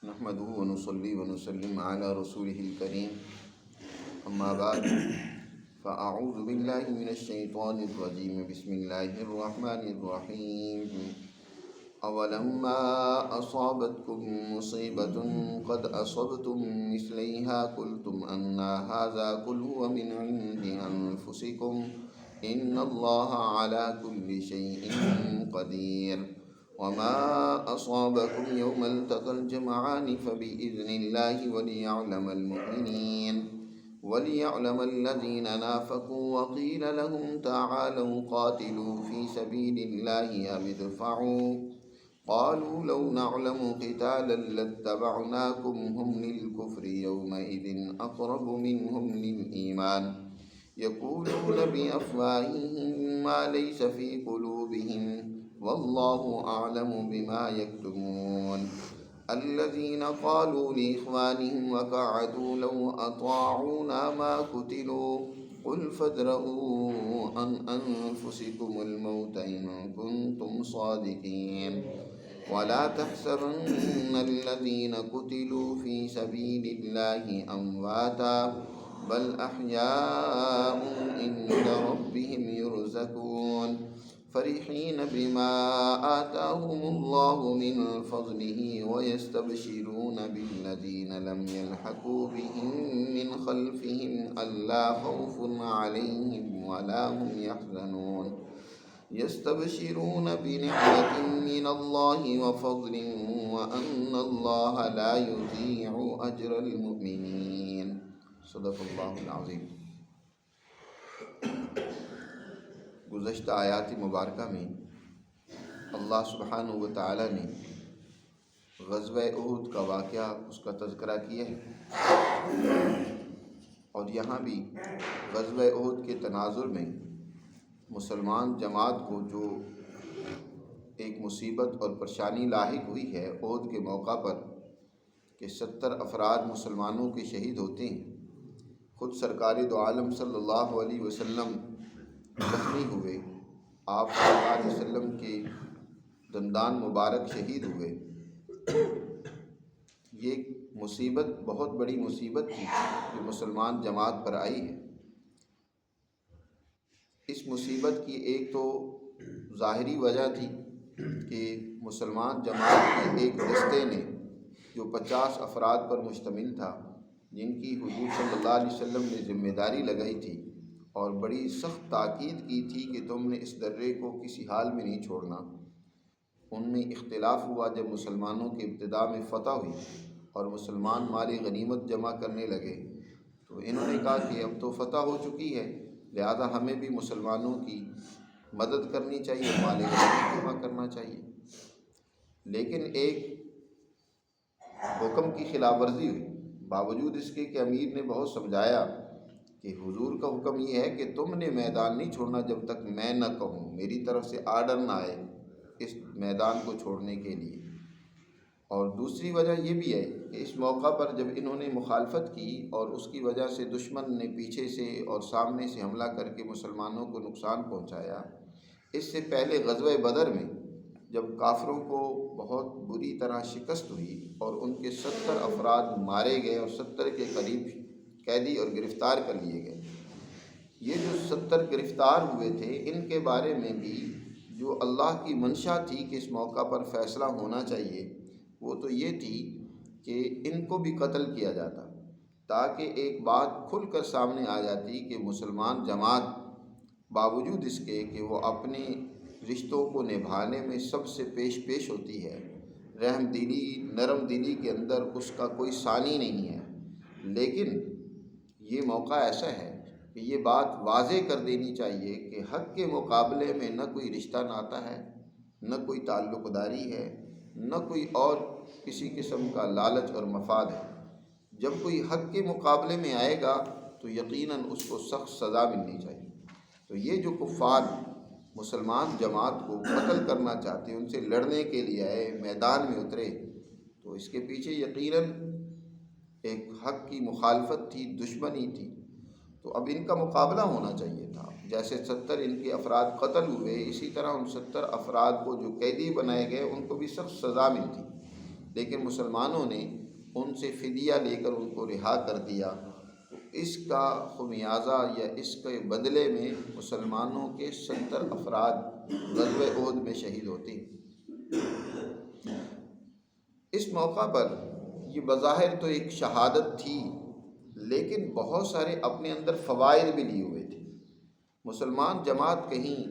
نحمده ونصلي ونسلم على رسوله الكريم أما بعد فأعوذ بالله من الشيطان الرجيم بسم الله الرحمن الرحيم أولما أصابتكم مصيبة قد أصبتم مثليها قلتم أن هذا قل هو من عند أنفسكم إن الله على كل شيء قدير وما أصابكم يوم التقى الجمعان فبإذن الله وليعلم الذين نافقوا وقيل لهم تعالوا قاتلوا في سبيل الله أو ادفعوا قالوا لو نعلم قتالا لاتبعناكم هم للكفر يومئذ أقرب منهم للإيمان يقولون بأفواههم ما ليس في قلوبهم والله أعلم بما يكتمون الذين قالوا لإخوانهم وقعدوا لو أطاعونا ما قتلوا قل فادرءوا عن أنفسكم الموت إن كنتم صادقين ولا تحسبن الذين قتلوا في سبيل الله أمواتا بل أحياء عند ربهم يرزقون فرحين بما آتاهم الله من فضله ويستبشرون بالذين لم يلحقوا بهم من خلفهم ألا خوف عليهم ولا هم يحزنون يستبشرون بنعمة من الله وفضل وأن الله لا يضيع أجر المؤمنين صدق اللہ العظیم۔ گزشتہ آیات مبارکہ میں اللہ سبحانہ و تعالی نے غزوہ احد کا واقعہ، اس کا تذکرہ کیا ہے، اور یہاں بھی غزوہ احد کے تناظر میں مسلمان جماعت کو جو ایک مصیبت اور پریشانی لاحق ہوئی ہے احد کے موقع پر کہ 70 افراد مسلمانوں کے شہید ہوتے ہیں، خود سرکار دو عالم صلی اللہ علیہ وسلم زخمی ہوئے، آپ صلی اللہ علیہ وسلم کے دندان مبارک شہید ہوئے۔ یہ مصیبت بہت بڑی مصیبت تھی جو مسلمان جماعت پر آئی ہے۔ اس مصیبت کی ایک تو ظاہری وجہ تھی کہ مسلمان جماعت کے ایک دستے نے جو 50 افراد پر مشتمل تھا، جن کی حضور صلی اللہ علیہ وسلم نے ذمہ داری لگائی تھی اور بڑی سخت تاکید کی تھی کہ تم نے اس درے کو کسی حال میں نہیں چھوڑنا، ان میں اختلاف ہوا جب مسلمانوں کے ابتدا میں فتح ہوئی اور مسلمان مال غنیمت جمع کرنے لگے، تو انہوں نے کہا کہ اب تو فتح ہو چکی ہے، لہذا ہمیں بھی مسلمانوں کی مدد کرنی چاہیے، مال غنیمت جمع کرنا چاہیے۔ لیکن ایک حکم کی خلاف ورزی ہوئی، باوجود اس کے کہ امیر نے بہت سمجھایا کہ حضور کا حکم یہ ہے کہ تم نے میدان نہیں چھوڑنا جب تک میں نہ کہوں، میری طرف سے آرڈر نہ آئے اس میدان کو چھوڑنے کے لیے۔ اور دوسری وجہ یہ بھی ہے کہ اس موقع پر جب انہوں نے مخالفت کی اور اس کی وجہ سے دشمن نے پیچھے سے اور سامنے سے حملہ کر کے مسلمانوں کو نقصان پہنچایا، اس سے پہلے غزوہ بدر میں جب کافروں کو بہت بری طرح شکست ہوئی اور ان کے 70 افراد مارے گئے اور 70 کے قریب قیدی اور گرفتار کر لیے گئے، یہ جو 70 گرفتار ہوئے تھے ان کے بارے میں بھی جو اللہ کی منشا تھی کہ اس موقع پر فیصلہ ہونا چاہیے، وہ تو یہ تھی کہ ان کو بھی قتل کیا جاتا تاکہ ایک بات کھل کر سامنے آ جاتی کہ مسلمان جماعت باوجود اس کے کہ وہ اپنے رشتوں کو نبھانے میں سب سے پیش ہوتی ہے، رحم دلی نرم دلی کے اندر اس کا کوئی ثانی نہیں ہے، لیکن یہ موقع ایسا ہے کہ یہ بات واضح کر دینی چاہیے کہ حق کے مقابلے میں نہ کوئی رشتہ ناتا ہے، نہ کوئی تعلق داری ہے، نہ کوئی اور کسی قسم کا لالچ اور مفاد ہے۔ جب کوئی حق کے مقابلے میں آئے گا تو یقیناً اس کو سخت سزا ملنی چاہیے۔ تو یہ جو کفار مسلمان جماعت کو قتل کرنا چاہتے ہیں، ان سے لڑنے کے لیے آئے، میدان میں اترے، تو اس کے پیچھے یقیناً ایک حق کی مخالفت تھی، دشمنی تھی، تو اب ان کا مقابلہ ہونا چاہیے تھا۔ جیسے 70 ان کے افراد قتل ہوئے، اسی طرح ان 70 افراد کو جو قیدی بنائے گئے ان کو بھی سخت سزا ملتی، لیکن مسلمانوں نے ان سے فدیہ لے کر ان کو رہا کر دیا۔ اس کا خمیازہ یا اس کے بدلے میں مسلمانوں کے 70 افراد غزوہ احد میں شہید ہوتے ہیں۔ اس موقع پر یہ بظاہر تو ایک شہادت تھی، لیکن بہت سارے اپنے اندر فوائد بھی لیے ہوئے تھے۔ مسلمان جماعت کہیں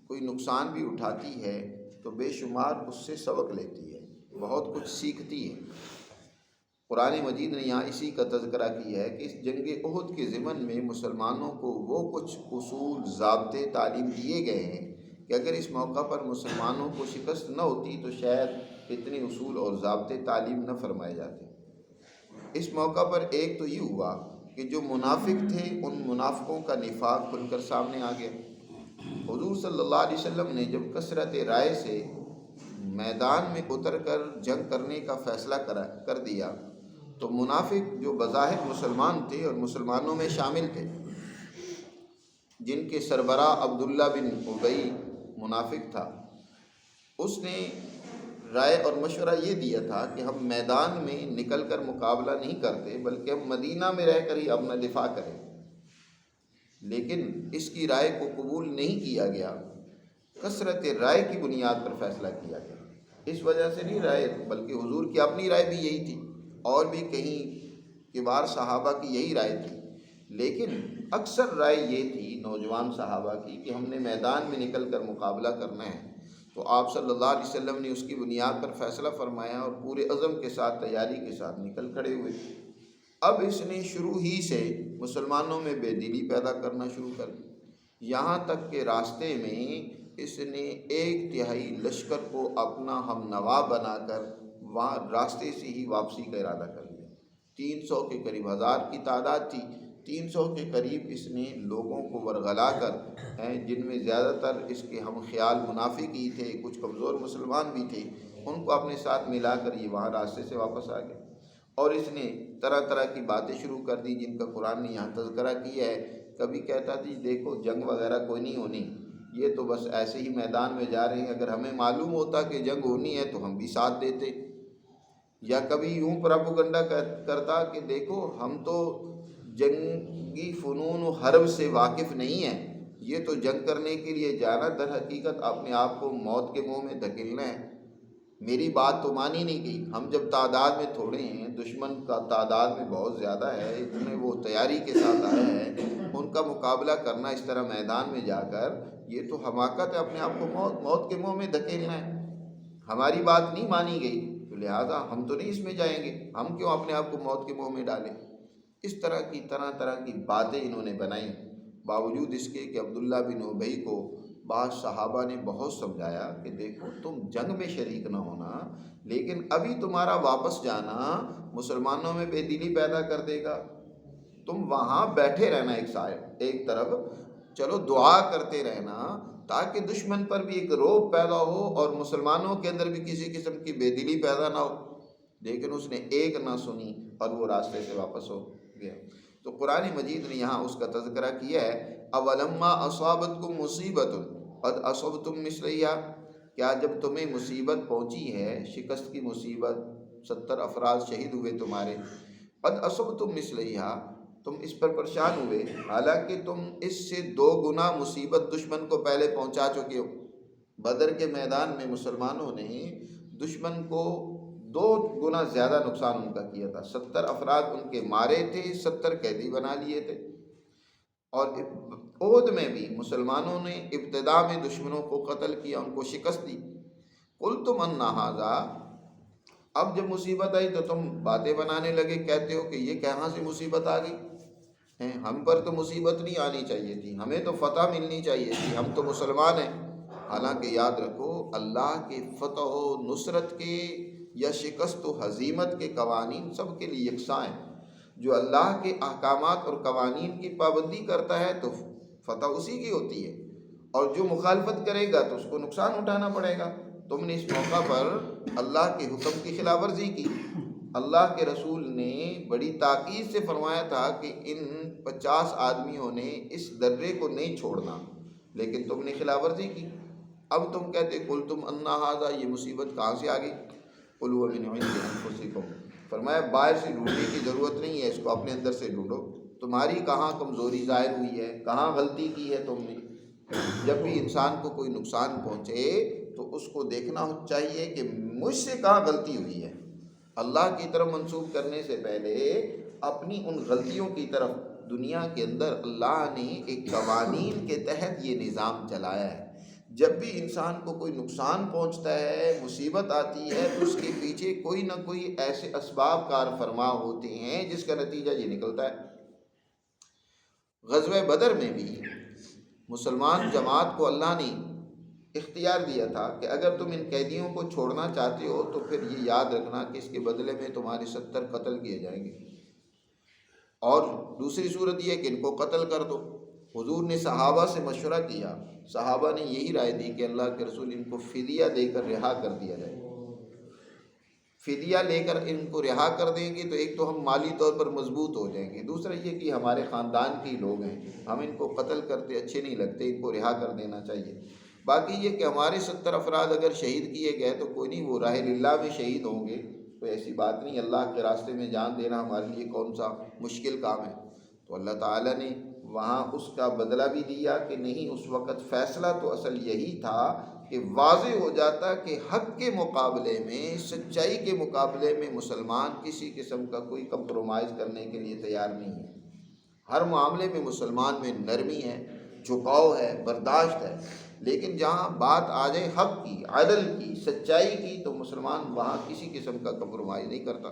کوئی نقصان بھی اٹھاتی ہے تو بے شمار اس سے سبق لیتی ہے، بہت کچھ سیکھتی ہے۔ قرآن مجید نے یہاں اسی کا تذکرہ کیا ہے کہ اس جنگ احد کے ضمن میں مسلمانوں کو وہ کچھ اصول، ضابطے تعلیم دیے گئے ہیں کہ اگر اس موقع پر مسلمانوں کو شکست نہ ہوتی تو شاید اتنے اصول اور ضابطے تعلیم نہ فرمائے جاتے۔ اس موقع پر ایک تو یہ ہوا کہ جو منافق تھے ان منافقوں کا نفاق کھل کر سامنے آ گیا۔ حضور صلی اللہ علیہ وسلم نے جب کثرت رائے سے میدان میں اتر کر جنگ کرنے کا فیصلہ کر دیا تو منافق جو بظاہر مسلمان تھے اور مسلمانوں میں شامل تھے، جن کے سربراہ عبداللہ بن ابی منافق تھا، اس نے رائے اور مشورہ یہ دیا تھا کہ ہم میدان میں نکل کر مقابلہ نہیں کرتے بلکہ ہم مدینہ میں رہ کر ہی اپنا دفاع کریں۔ لیکن اس کی رائے کو قبول نہیں کیا گیا، کثرت رائے کی بنیاد پر فیصلہ کیا گیا۔ اس وجہ سے نہیں رائے، بلکہ حضور کی اپنی رائے بھی یہی تھی، اور بھی کہیں کبار صحابہ کی یہی رائے تھی، لیکن اکثر رائے یہ تھی نوجوان صحابہ کی کہ ہم نے میدان میں نکل کر مقابلہ کرنا ہے۔ تو آپ صلی اللہ علیہ وسلم نے اس کی بنیاد پر فیصلہ فرمایا اور پورے عزم کے ساتھ، تیاری کے ساتھ نکل کھڑے ہوئے۔ اب اس نے شروع ہی سے مسلمانوں میں بے دلی پیدا کرنا شروع کر دی، یہاں تک کہ راستے میں اس نے 1/3 لشکر کو اپنا ہم نوا بنا کر وہاں راستے سے ہی واپسی کا ارادہ کر لیا۔ 300 کے قریب، 1000 کی تعداد تھی، 300 کے قریب اس نے لوگوں کو ورغلا کر، جن میں زیادہ تر اس کے ہم خیال منافق ہی تھے، کچھ کمزور مسلمان بھی تھے، ان کو اپنے ساتھ ملا کر یہ وہاں راستے سے واپس آ گئے۔ اور اس نے طرح طرح کی باتیں شروع کر دی جن کا قرآن نے یہاں تذکرہ کیا ہے۔ کبھی کہتا تھی دیکھو جنگ وغیرہ کوئی نہیں ہونی، یہ تو بس ایسے ہی میدان میں جا رہے ہیں، اگر ہمیں معلوم ہوتا کہ جنگ ہونی ہے تو ہم بھی ساتھ دیتے۔ یا کبھی یوں پراپوگنڈا کرتا کہ دیکھو ہم تو جنگی فنون و حرب سے واقف نہیں ہیں، یہ تو جنگ کرنے کے لیے جانا، در حقیقت اپنے آپ کو موت کے منہ میں دھکیلنا ہے، میری بات تو مانی نہیں گئی۔ ہم جب تعداد میں تھوڑے ہیں، دشمن کا تعداد میں بہت زیادہ ہے، اتنے وہ تیاری کے ساتھ آئے ہیں، ان کا مقابلہ کرنا اس طرح میدان میں جا کر، یہ تو حماقت ہے، اپنے آپ کو موت کے منہ میں دھکیلنا ہے، ہماری بات نہیں مانی گئی تو لہٰذا ہم تو نہیں اس میں جائیں گے، ہم کیوں اپنے آپ کو موت کے منہ میں ڈالیں۔ اس طرح کی باتیں انہوں نے بنائیں، باوجود اس کے کہ عبداللہ بن ابی کو بعض صحابہ نے بہت سمجھایا کہ دیکھو تم جنگ میں شریک نہ ہونا، لیکن ابھی تمہارا واپس جانا مسلمانوں میں بے دلی پیدا کر دے گا، تم وہاں بیٹھے رہنا ایک طرف، چلو دعا کرتے رہنا تاکہ دشمن پر بھی ایک رعب پیدا ہو اور مسلمانوں کے اندر بھی کسی قسم کی بے دلی پیدا نہ ہو۔ لیکن اس نے ایک نہ سنی اور وہ راستے سے واپس ہو گیا۔ تو قرآن مجید نے یہاں اس کا تذکرہ کیا ہے، اولما اصابتکم مصیبۃ قد اصبتم مثلیہا، کیا جب تمہیں مصیبت پہنچی ہے، شکست کی مصیبت، 70 افراد شہید ہوئے تمہارے، قد اصبتم مثلیہا، تم اس پر پریشان ہوئے، حالانکہ تم اس سے 2 گنا مصیبت دشمن کو پہلے پہنچا چکے ہو۔ بدر کے میدان میں مسلمانوں نے دشمن کو 2 گنا زیادہ نقصان ان کا کیا تھا، 70 افراد ان کے مارے تھے، 70 قیدی بنا لیے تھے۔ اور احد میں بھی مسلمانوں نے ابتدا میں دشمنوں کو قتل کیا، ان کو شکست دی۔ قلتم ان ھذا، اب جب مصیبت آئی تو تم باتیں بنانے لگے، کہتے ہو کہ یہ کہاں سے مصیبت آ گئی، ہم پر تو مصیبت نہیں آنی چاہیے تھی، ہمیں تو فتح ملنی چاہیے تھی، ہم تو مسلمان ہیں۔ حالانکہ یاد رکھو اللہ کے فتح و نصرت کے یا شکست و ہزیمت کے قوانین سب کے لیے یکساں ہیں۔ جو اللہ کے احکامات اور قوانین کی پابندی کرتا ہے تو فتح اسی کی ہوتی ہے، اور جو مخالفت کرے گا تو اس کو نقصان اٹھانا پڑے گا۔ تم نے اس موقع پر اللہ کے حکم کی خلاف ورزی کی، اللہ کے رسول نے بڑی تاکید سے فرمایا تھا کہ ان 50 آدمیوں نے اس درے کو نہیں چھوڑنا، لیکن تم نے خلاف ورزی کی۔ اب تم کہتے قلتم ان ھذا، یہ مصیبت کہاں سے آ گئی؟ قل هو من عند انفسکم، فرمایا باہر سے ڈھونڈنے کی ضرورت نہیں ہے، اس کو اپنے اندر سے ڈھونڈو، تمہاری کہاں کمزوری ظاہر ہوئی ہے، کہاں غلطی کی ہے تم نے۔ جب بھی انسان کو کوئی نقصان پہنچے تو اس کو دیکھنا چاہیے کہ مجھ سے کہاں غلطی ہوئی ہے، اللہ کی طرف منسوب کرنے سے پہلے اپنی ان غلطیوں کی طرف۔ دنیا کے اندر اللہ نے ایک قوانین کے تحت یہ نظام چلایا ہے، جب بھی انسان کو کوئی نقصان پہنچتا ہے، مصیبت آتی ہے، تو اس کے پیچھے کوئی نہ کوئی ایسے اسباب کار فرما ہوتے ہیں جس کا نتیجہ یہ نکلتا ہے۔ غزوہ بدر میں بھی مسلمان جماعت کو اللہ نے اختیار دیا تھا کہ اگر تم ان قیدیوں کو چھوڑنا چاہتے ہو تو پھر یہ یاد رکھنا کہ اس کے بدلے میں تمہارے 70 قتل کیے جائیں گے، اور دوسری صورت یہ کہ ان کو قتل کر دو۔ حضور نے صحابہ سے مشورہ کیا، صحابہ نے یہی رائے دی کہ اللہ کے رسول ان کو فدیہ دے کر رہا کر دیا جائے۔ فدیہ لے کر ان کو رہا کر دیں گے تو ایک تو ہم مالی طور پر مضبوط ہو جائیں گے، دوسرا یہ کہ ہمارے خاندان کے لوگ ہیں، ہم ان کو قتل کرتے اچھے نہیں لگتے، ان کو رہا کر دینا چاہیے۔ باقی یہ کہ ہمارے 70 افراد اگر شہید کیے گئے تو کوئی نہیں، وہ راہ اللہ میں شہید ہوں گے، کوئی ایسی بات نہیں، اللہ کے راستے میں جان دینا ہمارے لیے کون سا مشکل کام ہے۔ تو اللہ تعالیٰ نے وہاں اس کا بدلہ بھی دیا کہ نہیں، اس وقت فیصلہ تو اصل یہی تھا کہ واضح ہو جاتا کہ حق کے مقابلے میں، سچائی کے مقابلے میں مسلمان کسی قسم کا کوئی کمپرومائز کرنے کے لیے تیار نہیں ہے۔ ہر معاملے میں مسلمان میں نرمی ہے، جھکاؤ ہے، برداشت ہے، لیکن جہاں بات آ جائے حق کی، عدل کی، سچائی کی، تو مسلمان وہاں کسی قسم کا کمپرومائز نہیں کرتا۔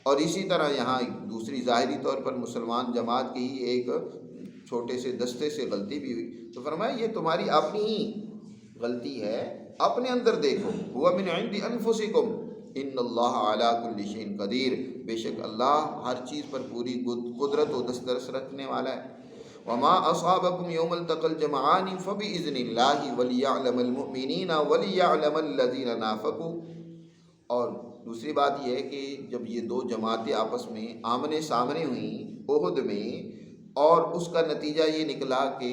اور اسی طرح یہاں دوسری ظاہری طور پر مسلمان جماعت کی ہی ایک چھوٹے سے دستے سے غلطی بھی ہوئی، تو فرمایا یہ تمہاری اپنی ہی غلطی ہے، اپنے اندر دیکھو، هو من عند انفسکم ان اللہ علی کل شیء قدیر، بے شک اللہ ہر چیز پر پوری قدرت و دسترس رکھنے والا ہے۔ وما اصابکم یوم التقى الجمعان فباذن اللہ وليعلم المؤمنین وليعلم الذین نافقوا۔ اور دوسری بات یہ ہے کہ جب یہ دو جماعتیں آپس میں آمنے سامنے ہوئیں احد میں، اور اس کا نتیجہ یہ نکلا کہ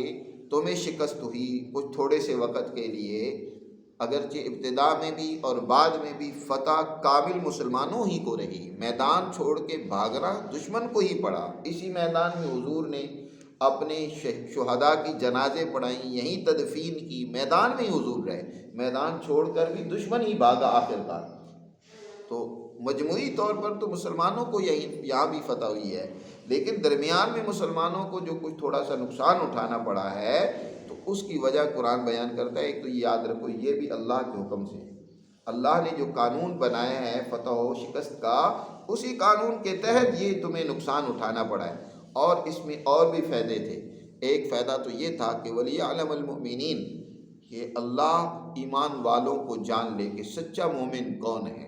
تمہیں شکست ہوئی کچھ تھوڑے سے وقت کے لیے، اگرچہ ابتدا میں بھی اور بعد میں بھی فتح کامل مسلمانوں ہی کو رہی، میدان چھوڑ کے بھاگنا دشمن کو ہی پڑا۔ اسی میدان میں حضور نے اپنے شہداء کی جنازے پڑھائیں، یہیں تدفین کی، میدان میں ہی حضور رہے، میدان چھوڑ کر بھی دشمن ہی بھاگا آخرکار۔ تو مجموعی طور پر تو مسلمانوں کو یہاں بھی فتح ہوئی ہے، لیکن درمیان میں مسلمانوں کو جو کچھ تھوڑا سا نقصان اٹھانا پڑا ہے تو اس کی وجہ قرآن بیان کرتا ہے۔ ایک تو یہ یاد رکھو یہ بھی اللہ کے حکم سے، اللہ نے جو قانون بنایا ہے فتح و شکست کا، اسی قانون کے تحت یہ تمہیں نقصان اٹھانا پڑا ہے۔ اور اس میں اور بھی فائدے تھے۔ ایک فائدہ تو یہ تھا کہ وَلِيَعْلَمَ الْمُؤْمِنِينَ، کہ اللہ ایمان والوں کو جان لے کہ سچا مومن کون ہے،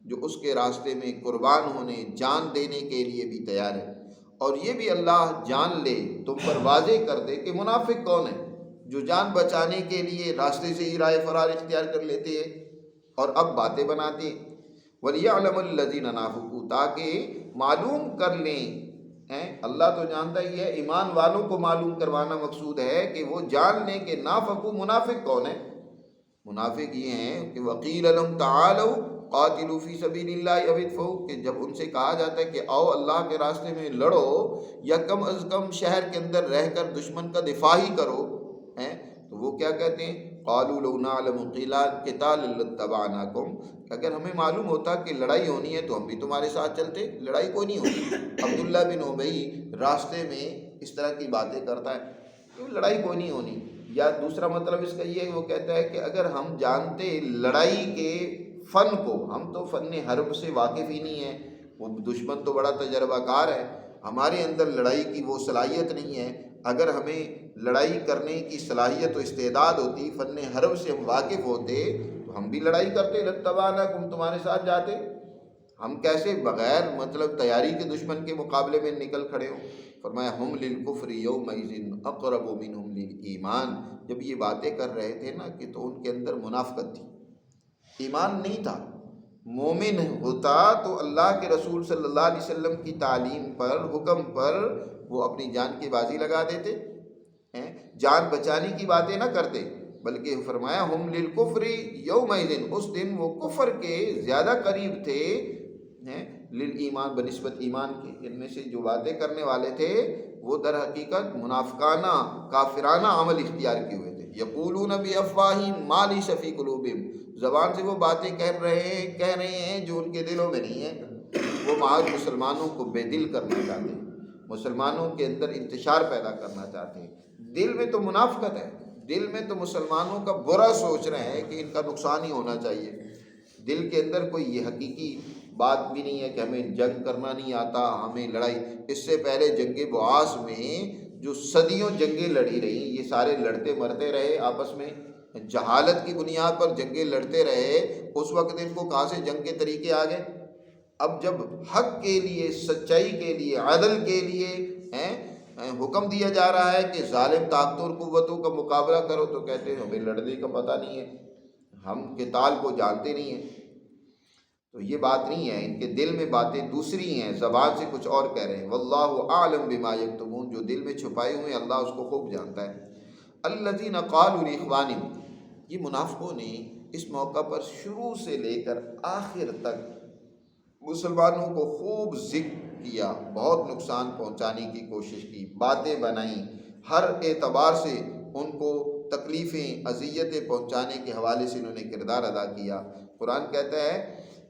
جو اس کے راستے میں قربان ہونے، جان دینے کے لیے بھی تیار ہے۔ اور یہ بھی اللہ جان لے، تم پر واضح کر دے کہ منافق کون ہے، جو جان بچانے کے لیے راستے سے ہی راہ فرار اختیار کر لیتے ہیں اور اب باتیں بناتے ہیں۔ وَلِيَعْلَمَ الَّذِينَ نَافَقُوا، تاکہ معلوم کر لیں، اللہ تو جانتا ہی ہے، ایمان والوں کو معلوم کروانا مقصود ہے کہ وہ جان لیں کہ نافقو، منافق کون ہے۔ منافق یہ ہیں کہ وَقِيلَ لَهُمْ تَعَالَوْا قَاتِلُوا فِي سَبِيلِ اللَّهِ أَوِ ادْفَعُوا، کہ جب ان سے کہا جاتا ہے کہ آؤ اللہ کے راستے میں لڑو، یا کم از کم شہر کے اندر رہ کر دشمن کا دفاع ہی کرو، تو وہ کیا کہتے ہیں؟ قَالُوا لَوْ نَعْلَمُ قِتَالًا لَاتَّبَعْنَاكُمْ، اگر ہمیں معلوم ہوتا کہ لڑائی ہونی ہے تو ہم بھی تمہارے ساتھ چلتے، لڑائی کوئی نہیں ہوتی۔ عبداللہ بن ابی راستے میں اس طرح کی باتیں کرتا ہے کہ لڑائی کوئی نہیں ہونی۔ یا دوسرا مطلب اس کا یہ ہے کہ وہ کہتا ہے کہ اگر ہم جانتے لڑائی کے فن کو، ہم تو فن حرب سے واقف ہی نہیں ہیں، وہ دشمن تو بڑا تجربہ کار ہے، ہمارے اندر لڑائی کی وہ صلاحیت نہیں ہے۔ اگر ہمیں لڑائی کرنے کی صلاحیت و استعداد ہوتی، فن حرب سے ہم واقف ہوتے، تو ہم بھی لڑائی کرتے، لَاتَّبَعْنَاكُمْ، تمہارے ساتھ جاتے۔ ہم کیسے بغیر مطلب تیاری کے دشمن کے مقابلے میں نکل کھڑے ہوں؟ فرمایا ہم للکفر یومئذ اقرب منہم للایمان، جب یہ باتیں کر رہے تھے نا کہ تو ان کے اندر منافقت تھی، ایمان نہیں تھا۔ مومن ہوتا تو اللہ کے رسول صلی اللہ علیہ وسلم کی تعلیم پر، حکم پر وہ اپنی جان کی بازی لگا دیتے، جان بچانے کی باتیں نہ کرتے۔ بلکہ فرمایا ہم للکفر یومئذ، اس دن وہ کفر کے زیادہ قریب تھے للایمان، بنسبت ایمان کے۔ ان میں سے جو باتیں کرنے والے تھے وہ در حقیقت منافقانہ کافرانہ عمل اختیار کیے ہوئے تھے۔ یقولون بافواہہم ما لیس فی قلوبہم، زبان سے وہ باتیں کہہ رہے ہیں جو ان کے دلوں میں نہیں ہیں۔ وہ محض مسلمانوں کو بے دل کرنا چاہتے ہیں، مسلمانوں کے اندر انتشار پیدا کرنا چاہتے ہیں۔ دل میں تو منافقت ہے، دل میں تو مسلمانوں کا برا سوچ رہے ہیں کہ ان کا نقصان ہی ہونا چاہیے۔ دل کے اندر کوئی یہ حقیقی بات بھی نہیں ہے کہ ہمیں جنگ کرنا نہیں آتا، ہمیں لڑائی۔ اس سے پہلے جنگ بعاث میں جو صدیوں جنگیں لڑی رہی، یہ سارے لڑتے مرتے رہے آپس میں، جہالت کی بنیاد پر جنگیں لڑتے رہے۔ اس وقت ان کو کہاں سے جنگ کے طریقے آ گئے؟ اب جب حق کے لیے، سچائی کے لیے، عدل کے لیے حکم دیا جا رہا ہے کہ ظالم طاقتوں اور قوتوں کا مقابلہ کرو، تو کہتے ہیں ہمیں لڑنے کا پتہ نہیں ہے، ہم قتال کو جانتے نہیں ہیں۔ تو یہ بات نہیں ہے، ان کے دل میں باتیں دوسری ہیں، زبان سے کچھ اور کہہ رہے ہیں۔ واللہ اعلم بما یکتمون، جو دل میں چھپائے ہوئے ہیں اللہ اس کو خوب جانتا ہے۔ الذین قالوا لاخوانہم، یہ منافقوں نے اس موقع پر شروع سے لے کر آخر تک مسلمانوں کو خوب ذکر کیا، بہت نقصان پہنچانے کی کوشش کی، باتیں بنائیں، ہر اعتبار سے ان کو تکلیفیں، اذیتیں پہنچانے کے حوالے سے انہوں نے کردار ادا کیا۔ قرآن کہتا ہے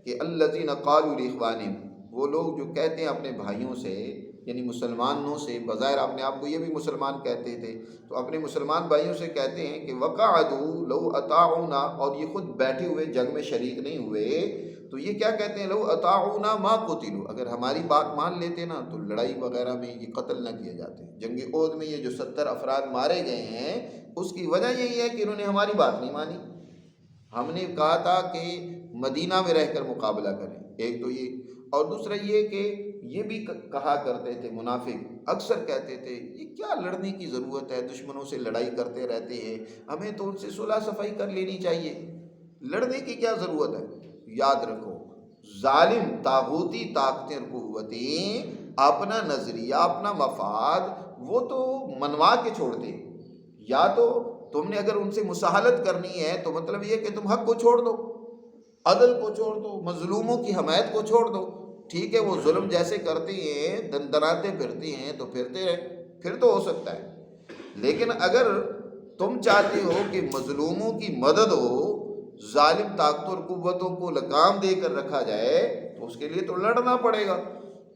کہ الذین قالوا لاخوانہم، وہ لوگ جو کہتے ہیں اپنے بھائیوں سے، یعنی مسلمانوں سے، بظاہر اپنے آپ کو یہ بھی مسلمان کہتے تھے، تو اپنے مسلمان بھائیوں سے کہتے ہیں کہ وقعدوا لو اطاعونا، اور یہ خود بیٹھے ہوئے جنگ میں شریک نہیں ہوئے، تو یہ کیا کہتے ہیں؟ لو اطاعونا ما قتلوا، اگر ہماری بات مان لیتے نا تو لڑائی وغیرہ میں یہ قتل نہ کیے جاتے۔ جنگ احد میں یہ جو 70 افراد مارے گئے ہیں، اس کی وجہ یہی ہے کہ انہوں نے ہماری بات نہیں مانی۔ ہم نے کہا تھا کہ مدینہ میں رہ کر مقابلہ کریں، ایک تو یہ، اور دوسرا یہ کہ یہ بھی کہا کرتے تھے منافق، اکثر کہتے تھے یہ کیا لڑنے کی ضرورت ہے، دشمنوں سے لڑائی کرتے رہتے ہیں، ہمیں تو ان سے صلح صفائی کر لینی چاہیے، لڑنے کی کیا ضرورت ہے۔ یاد رکھو، ظالم طاغوتی طاقتیں اور قوتیں اپنا نظریہ، اپنا مفاد وہ تو منوا کے چھوڑتے ہیں۔ یا تو تم نے اگر ان سے مساہلت کرنی ہے تو مطلب یہ کہ تم حق کو چھوڑ دو، عدل کو چھوڑ دو، مظلوموں کی حمایت کو چھوڑ دو۔ ٹھیک ہے، وہ ظلم جیسے کرتے ہیں، دندناتے پھرتے ہیں تو پھرتے رہے، پھر تو ہو سکتا ہے۔ لیکن اگر تم چاہتے ہو کہ مظلوموں کی مدد ہو، ظالم طاقتوں اور قوتوں کو لگام دے کر رکھا جائے، تو اس کے لیے تو لڑنا پڑے گا۔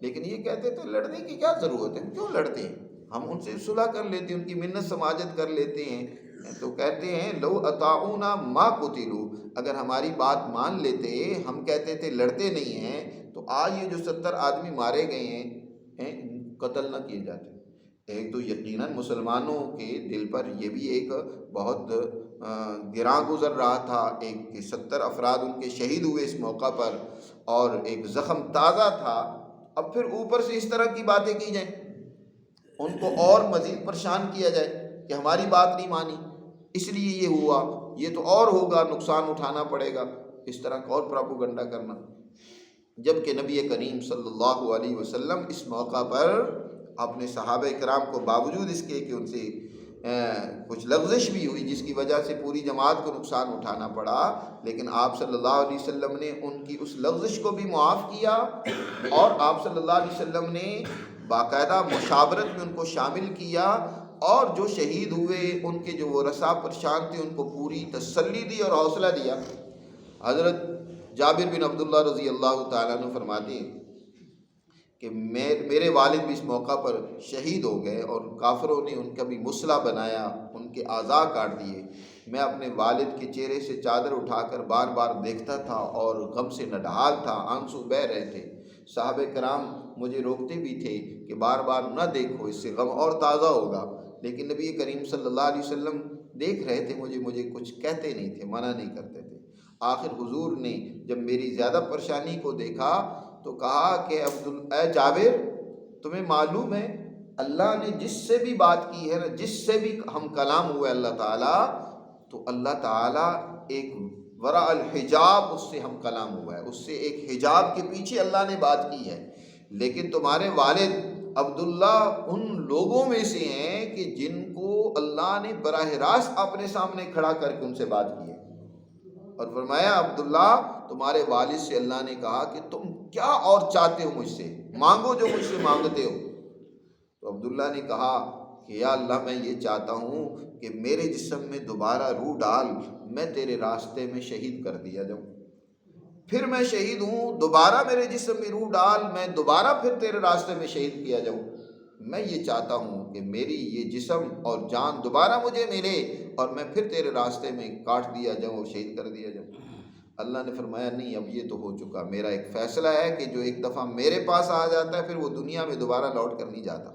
لیکن یہ کہتے تھے لڑنے کی کیا ضرورت ہے، کیوں لڑتے ہیں، ہم ان سے صلح کر لیتے ہیں، ان کی منت سماجت کر لیتے ہیں۔ تو کہتے ہیں لو اطاعونا ما قتلوا، اگر ہماری بات مان لیتے، ہم کہتے تھے لڑتے نہیں ہیں، تو آج یہ جو 70 آدمی مارے گئے ہیں قتل نہ کیے جاتے۔ ایک تو یقیناً مسلمانوں کے دل پر یہ بھی ایک بہت گراں گزر رہا تھا، ایک کہ 70 افراد ان کے شہید ہوئے اس موقع پر، اور ایک زخم تازہ تھا۔ اب پھر اوپر سے اس طرح کی باتیں کی جائیں، ان کو اور مزید پریشان کیا جائے کہ ہماری بات نہیں مانی، اس لیے یہ ہوا، یہ تو اور ہوگا، نقصان اٹھانا پڑے گا، اس طرح کا اور پراپوگنڈا کرنا۔ جبکہ نبی کریم صلی اللہ علیہ وسلم اس موقع پر اپنے صحابہ کرام کو باوجود اس کے کہ ان سے کچھ لغزش بھی ہوئی جس کی وجہ سے پوری جماعت کو نقصان اٹھانا پڑا، لیکن آپ صلی اللہ علیہ وسلم نے ان کی اس لغزش کو بھی معاف کیا، اور آپ صلی اللہ علیہ وسلم نے باقاعدہ مشاورت میں ان کو شامل کیا، اور جو شہید ہوئے ان کے جو ورثاء پریشان تھے ان کو پوری تسلی دی اور حوصلہ دیا۔ حضرت جابر بن عبداللہ رضی اللہ تعالیٰ عنہ فرماتے ہیں کہ میرے والد بھی اس موقع پر شہید ہو گئے، اور کافروں نے ان کا بھی مسلح بنایا، ان کے اعضاء کاٹ دیے۔ میں اپنے والد کے چہرے سے چادر اٹھا کر بار بار دیکھتا تھا اور غم سے نڈھال تھا، آنسو بہہ رہے تھے۔ صحابہ کرام مجھے روکتے بھی تھے کہ بار بار نہ دیکھو، اس سے غم اور تازہ ہوگا، لیکن نبی کریم صلی اللہ علیہ وسلم دیکھ رہے تھے مجھے کچھ کہتے نہیں تھے، منع نہیں کرتے تھے۔ آخر حضور نے جب میری زیادہ پریشانی کو دیکھا تو کہا کہ اے جابر، تمہیں معلوم ہے اللہ نے جس سے بھی بات کی ہے نا، جس سے بھی ہم کلام ہوئے اللہ تعالیٰ، تو اللہ تعالیٰ ایک وراء الحجاب اس سے ہم کلام ہوا ہے، اس سے ایک حجاب کے پیچھے اللہ نے بات کی ہے۔ لیکن تمہارے والد عبداللہ ان لوگوں میں سے ہیں کہ جن کو اللہ نے براہ راست اپنے سامنے کھڑا کر کے ان سے بات کی ہے اور فرمایا عبداللہ تمہارے والد سے اللہ نے کہا کہ تم کیا اور چاہتے ہو مجھ سے، مانگو جو مجھ سے مانگتے ہو۔ تو عبداللہ نے کہا کہ یا اللہ میں یہ چاہتا ہوں کہ میرے جسم میں دوبارہ روح ڈال، میں تیرے راستے میں شہید کر دیا جاؤں، پھر میں شہید ہوں، دوبارہ میرے جسم میں روح ڈال، میں دوبارہ پھر تیرے راستے میں شہید کیا جاؤں۔ میں یہ چاہتا ہوں کہ میری یہ جسم اور جان دوبارہ مجھے ملے اور میں پھر تیرے راستے میں کاٹ دیا جاؤں اور شہید کر دیا جاؤں۔ اللہ نے فرمایا نہیں، اب یہ تو ہو چکا، میرا ایک فیصلہ ہے کہ جو ایک دفعہ میرے پاس آ جاتا ہے پھر وہ دنیا میں دوبارہ لوٹ کر نہیں جاتا۔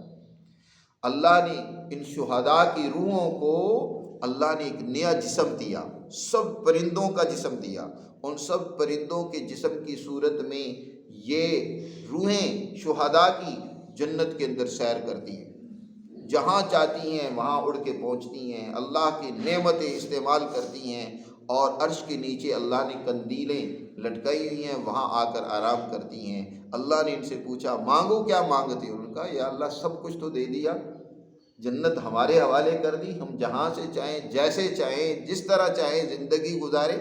اللہ نے ان شہداء کی روحوں کو اللہ نے ایک نیا جسم دیا، سب پرندوں کا جسم دیا، ان سب پرندوں کے جسم کی صورت میں یہ روحیں شہداء کی جنت کے اندر سیر کرتی ہیں، جہاں چاہتی ہیں وہاں اڑ کے پہنچتی ہیں، اللہ کی نعمتیں استعمال کرتی ہیں، اور عرش کے نیچے اللہ نے قندیلیں لٹکائی ہوئی ہیں، وہاں آ کر آرام کرتی ہیں۔ اللہ نے ان سے پوچھا مانگو کیا مانگتے ہو؟ انہوں نے کہا یا اللہ سب کچھ تو دے دیا، جنت ہمارے حوالے کر دی، ہم جہاں سے چاہیں جیسے چاہیں جس طرح چاہیں زندگی گزارے۔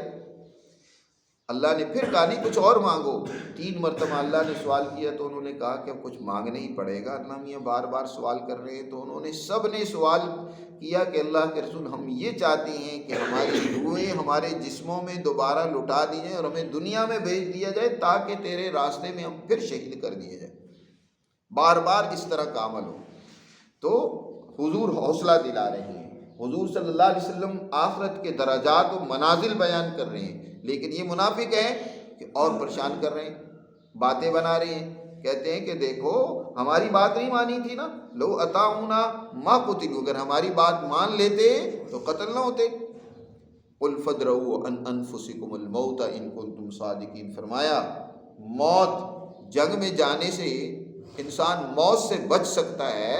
اللہ نے پھر کہا نہیں کچھ اور مانگو۔ 3 مرتبہ اللہ نے سوال کیا تو انہوں نے کہا کہ اب کچھ مانگنا ہی پڑے گا، اللہ میاں بار بار سوال کر رہے ہیں۔ تو انہوں نے سب نے سوال کیا کہ اللہ کے رسول ہم یہ چاہتے ہیں کہ ہماری روحیں ہمارے جسموں میں دوبارہ لٹا دی جائیں اور ہمیں دنیا میں بھیج دیا جائے تاکہ تیرے راستے میں ہم پھر شہید کر دیے جائیں، بار بار اس طرح کا عمل ہو۔ تو حضور حوصلہ دلا رہے ہیں، حضور صلی اللہ علیہ وسلم آخرت کے درجات و منازل بیان کر رہے ہیں، لیکن یہ منافق ہیں کہ اور پریشان کر رہے ہیں، باتیں بنا رہے ہیں، کہتے ہیں کہ دیکھو ہماری بات نہیں مانی تھی نا، لو اطاعونا ما قتلوا، اگر ہماری بات مان لیتے تو قتل نہ ہوتے۔ قل فادرؤوا عن انفسکم الموت ان کنتم صادقین، فرمایا موت، جنگ میں جانے سے انسان موت سے بچ سکتا ہے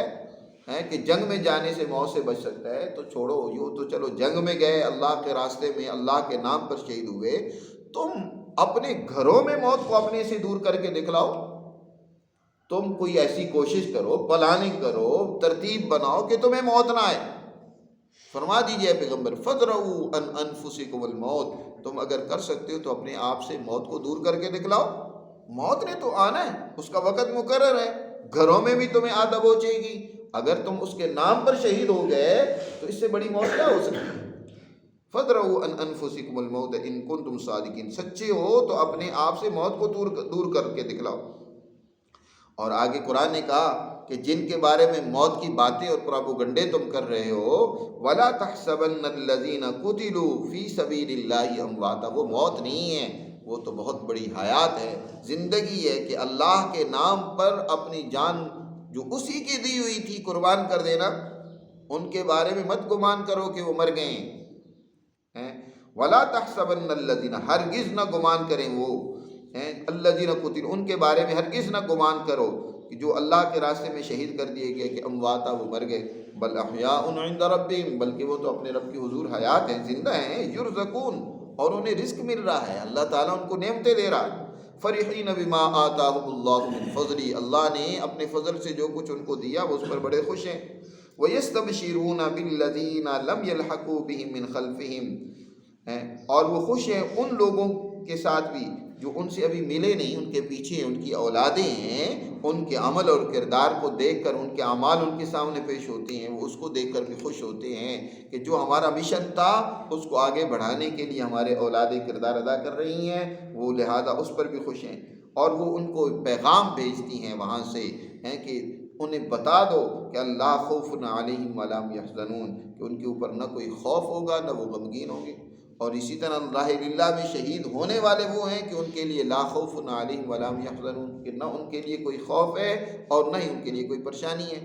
کہ جنگ میں جانے سے موت سے بچ سکتا ہے، تو چھوڑو یوں تو چلو جنگ میں گئے، اللہ کے راستے میں اللہ کے نام پر شہید ہوئے، تم اپنے گھروں میں موت کو اپنے سے دور کر کے دکھلاؤ، تم کوئی ایسی کوشش کرو، پلاننگ کرو، ترتیب بناؤ کہ تمہیں موت نہ آئے۔ فرما دیجئے پیغمبر فادرؤوا عن انفسکم الموت، تم اگر کر سکتے ہو تو اپنے آپ سے موت کو دور کر کے دکھلاؤ، موت نے تو آنا ہے، اس کا وقت مقرر ہے، گھروں میں بھی تمہیں آ دبوچے گی، اگر تم اس کے نام پر شہید ہو گئے تو اس سے بڑی موت کیا ہو سکتی ہے؟ فادرؤوا عن انفسکم الموت ان کنتم صادقین، سچے ہو تو اپنے آپ سے موت کو دور کر کے دکھلاؤ۔ اور آگے قرآن نے کہا کہ جن کے بارے میں موت کی باتیں اور پراپوگنڈے تم کر رہے ہو، وَلَا تَحْسَبَنَّ الَّذِينَ قُتِلُوا فِي سَبِيلِ اللَّهِ أَمْوَاتًا، وہ موت نہیں ہے، وہ تو بہت بڑی حیات ہے، زندگی ہے کہ اللہ کے نام پر اپنی جان جو اسی کی دی ہوئی تھی قربان کر دینا، ان کے بارے میں مت گمان کرو کہ وہ مر گئے ہیں۔ وَلَا تَحْسَبَنَّ الَّذِينَ، ہرگز نہ گمان کریں وہ الذین قتلوا، ان کے بارے میں ہرگز نہ گمان کرو کہ جو اللہ کے راستے میں شہید کر دیے گئے کہ امواتا وہ مر گئے، بل احیاء عند ربہم، بلکہ وہ تو اپنے رب کی حضور حیات ہیں، زندہ ہیں، یرزقون، اور انہیں رزق مل رہا ہے، اللہ تعالیٰ ان کو نعمتیں دے رہا ہے۔ فرحین بما آتاہم اللہ من فضلہ، اللہ نے اپنے فضل سے جو کچھ ان کو دیا وہ اس پر بڑے خوش ہیں۔ وَيَسْتَبْشِرُونَ بِالَّذِينَ لَمْ يَلْحَقُوا بِهِم مِّن خَلْفِهِمْ، اور وہ خوش ہیں ان لوگوں کے ساتھ بھی جو ان سے ابھی ملے نہیں، ان کے پیچھے ان کی اولادیں ہیں، ان کے عمل اور کردار کو دیکھ کر، ان کے اعمال ان کے سامنے پیش ہوتے ہیں، وہ اس کو دیکھ کر بھی خوش ہوتے ہیں کہ جو ہمارا مشن تھا اس کو آگے بڑھانے کے لیے ہمارے اولادیں کردار ادا کر رہی ہیں، وہ لہذا اس پر بھی خوش ہیں۔ اور وہ ان کو پیغام بھیجتی ہیں وہاں سے کہ انہیں بتا دو کہ اللہ خوف علیہم ولا هم یحزنون، کہ ان کے اوپر نہ کوئی خوف ہوگا نہ وہ غمگین ہوں گے۔ اور اسی طرح راہ اللہ میں شہید ہونے والے وہ ہیں کہ ان کے لیے لا خوف علیہم ولا هم یحزنون، کہ نہ ان کے لیے کوئی خوف ہے اور نہ ہی ان کے لیے کوئی پریشانی ہے۔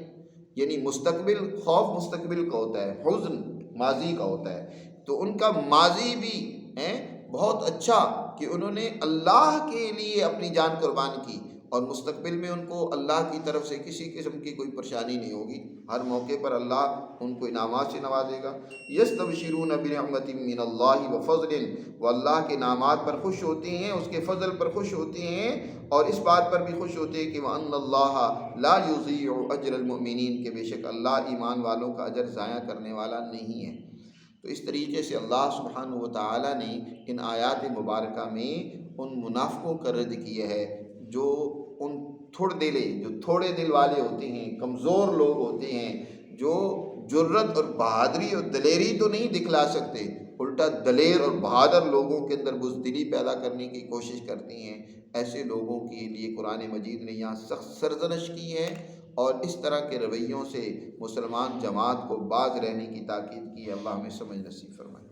یعنی مستقبل، خوف مستقبل کا ہوتا ہے، حزن ماضی کا ہوتا ہے، تو ان کا ماضی بھی بہت اچھا کہ انہوں نے اللہ کے لیے اپنی جان قربان کی، اور مستقبل میں ان کو اللہ کی طرف سے کسی قسم کی کوئی پریشانی نہیں ہوگی، ہر موقع پر اللہ ان کو انعامات سے نوازے گا۔ یستبشرون بنعمت من اللہ وفضل، وہ اللہ کے انعامات پر خوش ہوتے ہیں، اس کے فضل پر خوش ہوتے ہیں، اور اس بات پر بھی خوش ہوتے ہیں کہ وَأَنَّ اللَّهَ لَا يُضِيعُ أَجْرَ الْمُؤْمِنِينَ، کہ بے شک اللہ ایمان والوں کا اجر ضائع کرنے والا نہیں ہے۔ تو اس طریقے سے اللہ سبحانہ و تعالیٰ نے ان آیات مبارکہ میں ان منافقوں کا رد کیا ہے جو ان تھوڑے دل والے ہوتے ہیں، کمزور لوگ ہوتے ہیں، جو جرت اور بہادری اور دلیری تو نہیں دکھلا سکتے، الٹا دلیر اور بہادر لوگوں کے اندر بزدلی پیدا کرنے کی کوشش کرتی ہیں۔ ایسے لوگوں کے لیے قرآن مجید نے یہاں سخت سرزنش کی ہے، اور اس طرح کے رویوں سے مسلمان جماعت کو باز رہنے کی تاکید کی ہے۔ اللہ ہمیں سمجھ نصیب فرمائے۔